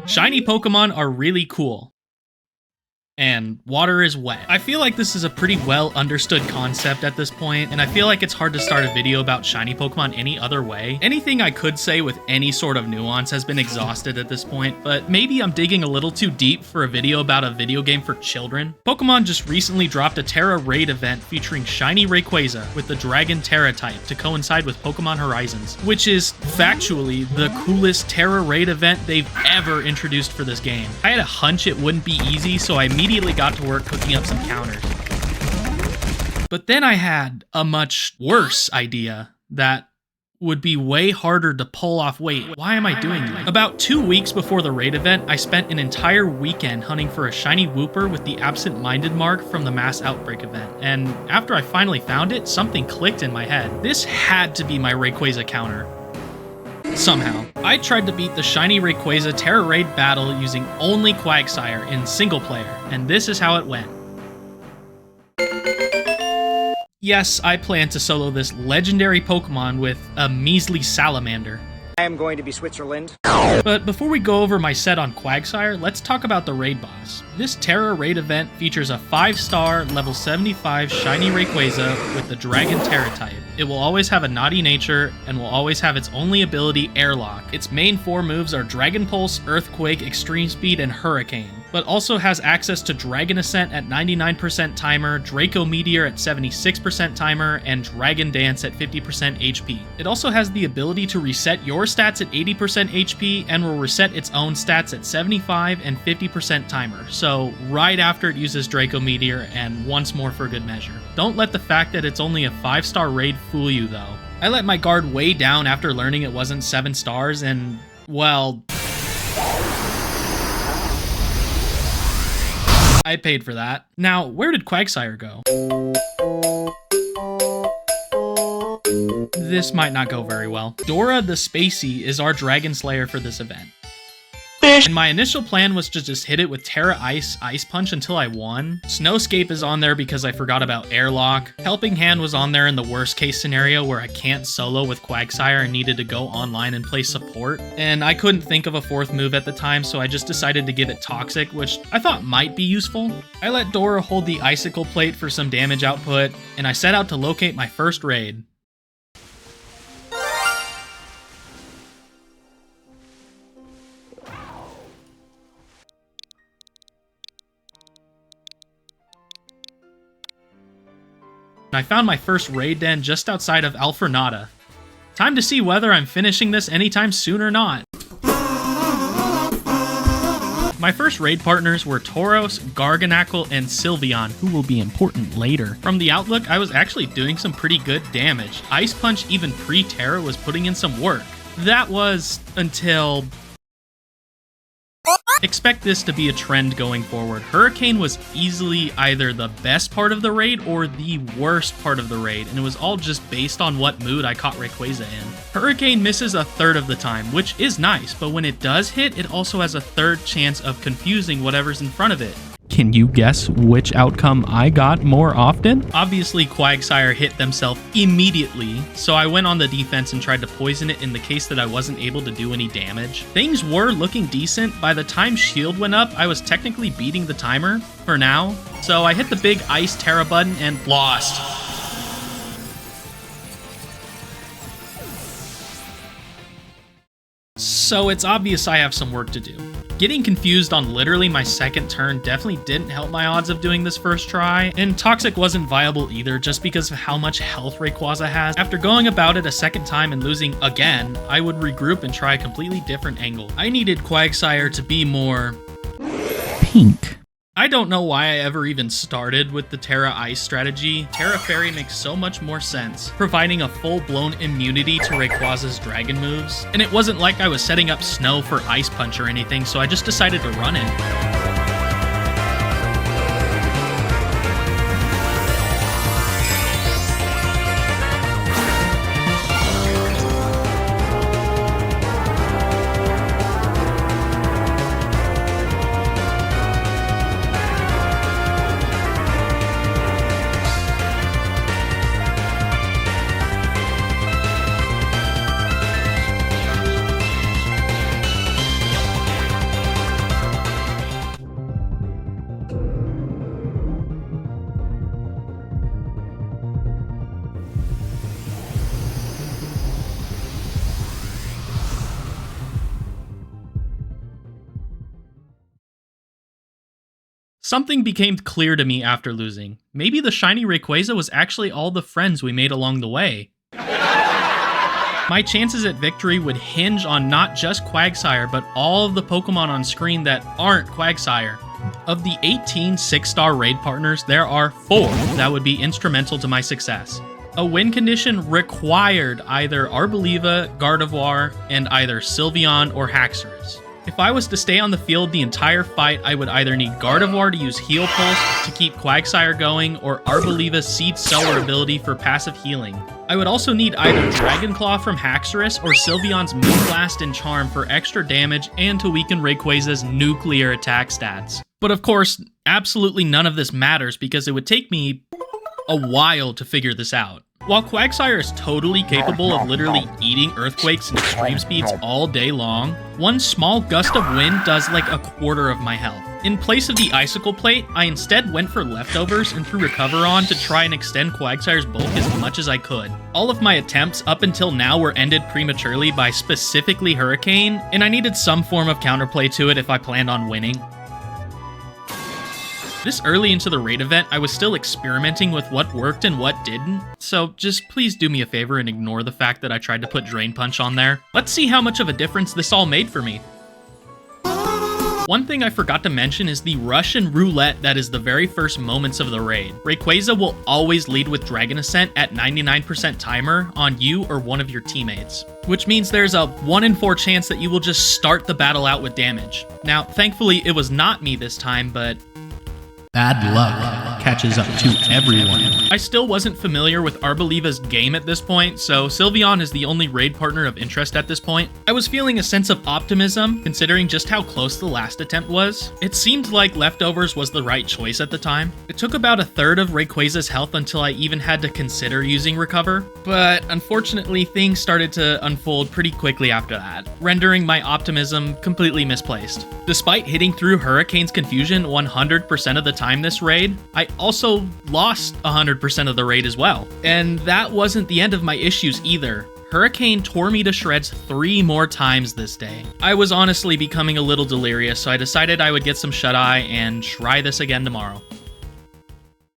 Shiny Pokemon are really cool. And water is wet. I feel like this is a pretty well understood concept at this point, and I feel like it's hard to start a video about shiny Pokemon any other way. Anything I could say with any sort of nuance has been exhausted at this point, but maybe I'm digging a little too deep for a video about a video game for children. Pokemon just recently dropped a Tera Raid event featuring shiny Rayquaza with the Dragon Tera type to coincide with Pokemon Horizons, which is factually the coolest Tera Raid event they've ever introduced for this game. I had a hunch it wouldn't be easy, so I immediately got to work cooking up some counters. But then I had a much worse idea that would be way harder to pull off. Wait, why am I doing this? About 2 weeks before the raid event, I spent an entire weekend hunting for a shiny Wooper with the absent-minded mark from the Mass Outbreak event, and after I finally found it, something clicked in my head. This had to be my Rayquaza counter. Somehow, I tried to beat the shiny Rayquaza Tera Raid battle using only Quagsire in single player, and this is how it went. Yes, I plan to solo this legendary Pokemon with a measly salamander. I am going to be Switzerland. But before we go over my set on Quagsire, let's talk about the raid boss. This Tera Raid event features a 5-star, level 75 shiny Rayquaza with the Dragon Tera type. It will always have a naughty nature and will always have its only ability, Airlock. Its main 4 moves are Dragon Pulse, Earthquake, Extreme Speed, and Hurricane, but also has access to Dragon Ascent at 99% timer, Draco Meteor at 76% timer, and Dragon Dance at 50% HP. It also has the ability to reset your stats at 80% HP and will reset its own stats at 75 and 50% timer, so right after it uses Draco Meteor and once more for good measure. Don't let the fact that it's only a 5-star raid fool you though. I let my guard way down after learning it wasn't 7 stars and, well, I paid for that. Now, where did Quagsire go? This might not go very well. Dora the Spacey is our Dragon Slayer for this event. And my initial plan was to just hit it with Tera Ice Punch until I won. Snowscape is on there because I forgot about Airlock. Helping Hand was on there in the worst case scenario where I can't solo with Quagsire and needed to go online and play support. And I couldn't think of a 4th move at the time, so I just decided to give it Toxic, which I thought might be useful. I let Dora hold the Icicle Plate for some damage output, and I set out to locate my first raid. I found my first raid den just outside of Alfornada. Time to see whether I'm finishing this anytime soon or not. My first raid partners were Tauros, Garganacl, and Sylveon, who will be important later. From the outlook, I was actually doing some pretty good damage. Ice Punch, even pre-Tera, was putting in some work. That was until... Expect this to be a trend going forward. Hurricane was easily either the best part of the raid or the worst part of the raid, and it was all just based on what mood I caught Rayquaza in. Hurricane misses a third of the time, which is nice, but when it does hit, it also has a third chance of confusing whatever's in front of it. Can you guess which outcome I got more often? Obviously, Quagsire hit themselves immediately, so I went on the defense and tried to poison it in the case that I wasn't able to do any damage. Things were looking decent. By the time Shield went up, I was technically beating the timer, for now. So I hit the big Ice Tera button and lost. So it's obvious I have some work to do. Getting confused on literally my second turn definitely didn't help my odds of doing this first try, and Toxic wasn't viable either just because of how much health Rayquaza has. After going about it a second time and losing again, I would regroup and try a completely different angle. I needed Quagsire to be more... pink. I don't know why I ever even started with the Tera Ice strategy. Tera Fairy makes so much more sense, providing a full-blown immunity to Rayquaza's dragon moves. And it wasn't like I was setting up Snow for Ice Punch or anything, so I just decided to run it. Something became clear to me after losing. Maybe the shiny Rayquaza was actually all the friends we made along the way. My chances at victory would hinge on not just Quagsire, but all of the Pokemon on screen that aren't Quagsire. Of the 18 6-star raid partners, there are 4 that would be instrumental to my success. A win condition required either Arboliva, Gardevoir, and either Sylveon or Haxorus. If I was to stay on the field the entire fight, I would either need Gardevoir to use Heal Pulse to keep Quagsire going, or Arboliva's Seed Sower ability for passive healing. I would also need either Dragon Claw from Haxorus or Sylveon's Moonblast and Charm for extra damage and to weaken Rayquaza's nuclear attack stats. But of course, absolutely none of this matters because it would take me a while to figure this out. While Quagsire is totally capable of literally eating earthquakes and extreme speeds all day long, one small gust of wind does like a quarter of my health. In place of the Icicle Plate, I instead went for Leftovers and threw Recover on to try and extend Quagsire's bulk as much as I could. All of my attempts up until now were ended prematurely by specifically Hurricane, and I needed some form of counterplay to it if I planned on winning. This early into the raid event, I was still experimenting with what worked and what didn't, so just please do me a favor and ignore the fact that I tried to put Drain Punch on there. Let's see how much of a difference this all made for me. One thing I forgot to mention is the Russian roulette that is the very first moments of the raid. Rayquaza will always lead with Dragon Ascent at 99% timer on you or one of your teammates, which means there's a 1 in 4 chance that you will just start the battle out with damage. Now, thankfully, it was not me this time, but bad luck catches up to everyone. I still wasn't familiar with Arboliva's game at this point, so Sylveon is the only raid partner of interest at this point. I was feeling a sense of optimism, considering just how close the last attempt was. It seemed like Leftovers was the right choice at the time. It took about a third of Rayquaza's health until I even had to consider using Recover, but unfortunately things started to unfold pretty quickly after that, rendering my optimism completely misplaced. Despite hitting through Hurricane's confusion 100% of the time this raid, I also lost 100% of the raid as well. And that wasn't the end of my issues either. Hurricane tore me to shreds 3 more times this day. I was honestly becoming a little delirious, so I decided I would get some shut-eye and try this again tomorrow.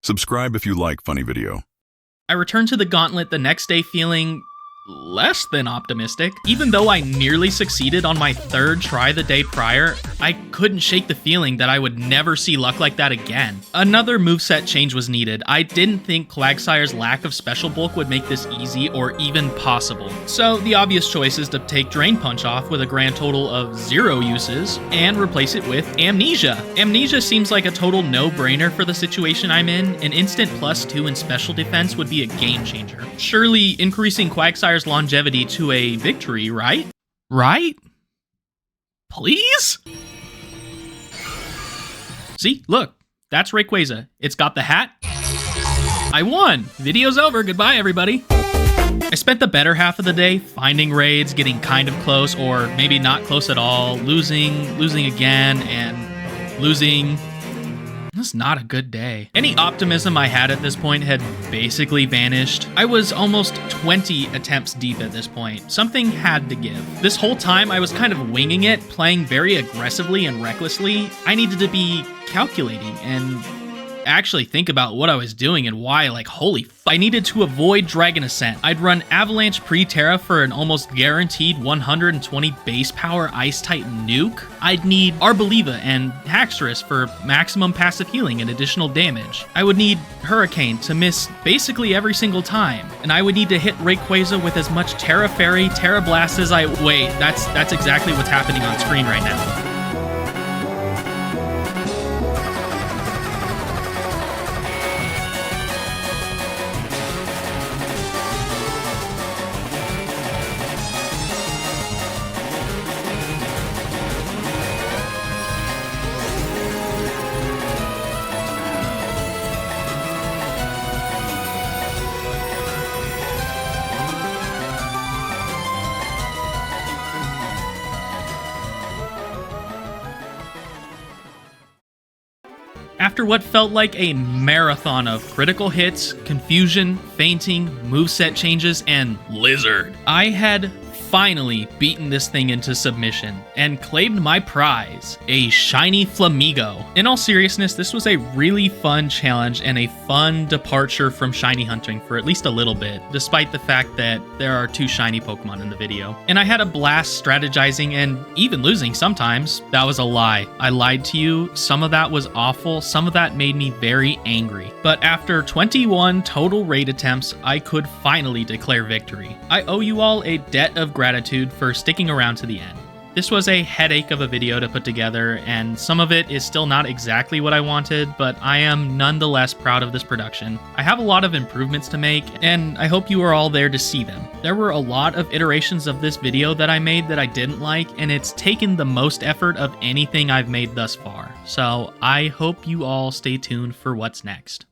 Subscribe if you like funny video. I returned to the gauntlet the next day feeling less than optimistic. Even though I nearly succeeded on my 3rd try the day prior, I couldn't shake the feeling that I would never see luck like that again. Another moveset change was needed. I didn't think Quagsire's lack of special bulk would make this easy or even possible. So the obvious choice is to take Drain Punch off with a grand total of 0 uses and replace it with Amnesia. Amnesia seems like a total no-brainer for the situation I'm in. An instant +2 in special defense would be a game changer. Surely increasing Quagsire's longevity to a victory, right? Right? Please? See, look, that's Rayquaza. It's got the hat. I won! Video's over, goodbye everybody. I spent the better half of the day finding raids, getting kind of close, or maybe not close at all, losing again, and losing. This is not a good day. Any optimism I had at this point had basically vanished. I was almost 20 attempts deep at this point. Something had to give. This whole time I was kind of winging it, playing very aggressively and recklessly. I needed to be calculating and actually think about what I was doing and why, like, holy f. I needed to avoid Dragon Ascent. I'd run Avalanche pre-Tera for an almost guaranteed 120 base power Ice-type nuke. I'd need Arboliva and Haxorus for maximum passive healing and additional damage. I would need Hurricane to miss basically every single time. And I would need to hit Rayquaza with as much Tera Fairy, Tera Blast as I— wait, that's exactly what's happening on screen right now. After what felt like a marathon of critical hits, confusion, fainting, moveset changes, and Lizard, I had finally beaten this thing into submission and claimed my prize, a shiny Flamigo. In all seriousness, this was a really fun challenge and a fun departure from shiny hunting for at least a little bit, despite the fact that there are 2 shiny Pokemon in the video. And I had a blast strategizing and even losing sometimes. That was a lie. I lied to you. Some of that was awful. Some of that made me very angry. But after 21 total raid attempts, I could finally declare victory. I owe you all a debt of gratitude for sticking around to the end. This was a headache of a video to put together, and some of it is still not exactly what I wanted, but I am nonetheless proud of this production. I have a lot of improvements to make, and I hope you are all there to see them. There were a lot of iterations of this video that I made that I didn't like, and it's taken the most effort of anything I've made thus far. So I hope you all stay tuned for what's next.